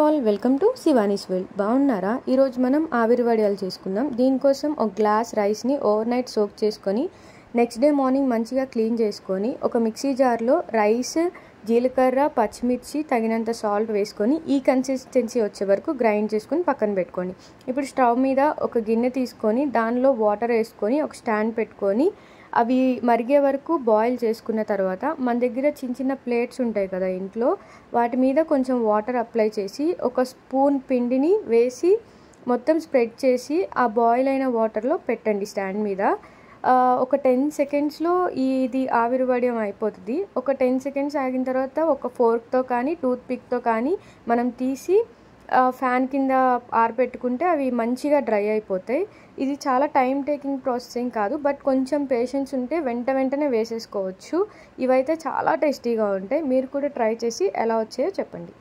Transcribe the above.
All welcome to Shivani's world. బాగున్నారా? ఈరోజు మనం ఆవిరి వడియాలు చేసుకుందాం. దీనికోసం ఒక గ్లాస్ రైస్ని ఓవర్ నైట్ సోక్ చేసుకొని నెక్స్ట్ డే మార్నింగ్ మంచిగా క్లీన్ చేసుకొని ఒక మిక్సీ జార్లో రైస్, జీలకర్ర, పచ్చిమిర్చి, తగినంత సాల్ట్ వేసుకొని ఈ కన్సిస్టెన్సీ వచ్చే వరకు గ్రైండ్ చేసుకొని పక్కన పెట్టుకోండి. ఇప్పుడు స్టవ్ మీద ఒక గిన్నె తీసుకొని దానిలో వాటర్ వేసుకొని ఒక స్టాండ్ పెట్టుకొని అవి మరిగే వరకు బాయిల్ చేసుకున్న తర్వాత మన దగ్గర చిన్న చిన్న ప్లేట్స్ ఉంటాయి కదా ఇంట్లో, వాటి మీద కొంచెం వాటర్ అప్లై చేసి ఒక స్పూన్ పిండిని వేసి మొత్తం స్ప్రెడ్ చేసి ఆ బాయిల్ అయిన వాటర్లో పెట్టండి స్టాండ్ మీద. ఒక 10 సెకండ్స్లో ఇది ఆవిరి వడియం అయిపోతుంది. ఒక 10 సెకండ్స్ ఆగిన తర్వాత ఒక ఫోర్క్తో కానీ టూత్ పిక్తో కానీ మనం తీసి ఫ్యాన్ కింద ఆరబెట్టుకుంటే అవి మంచిగా డ్రై అయిపోతాయి. ఇది చాలా టైం టేకింగ్ ప్రాసెసింగ్ కాదు, బట్ కొంచెం పేషెన్స్ ఉంటే వెంటనే వేసేసుకోవచ్చు. ఇవైతే చాలా టేస్టీగా ఉంటాయి. మీరు కూడా ట్రై చేసి ఎలా వచ్చాయో చెప్పండి.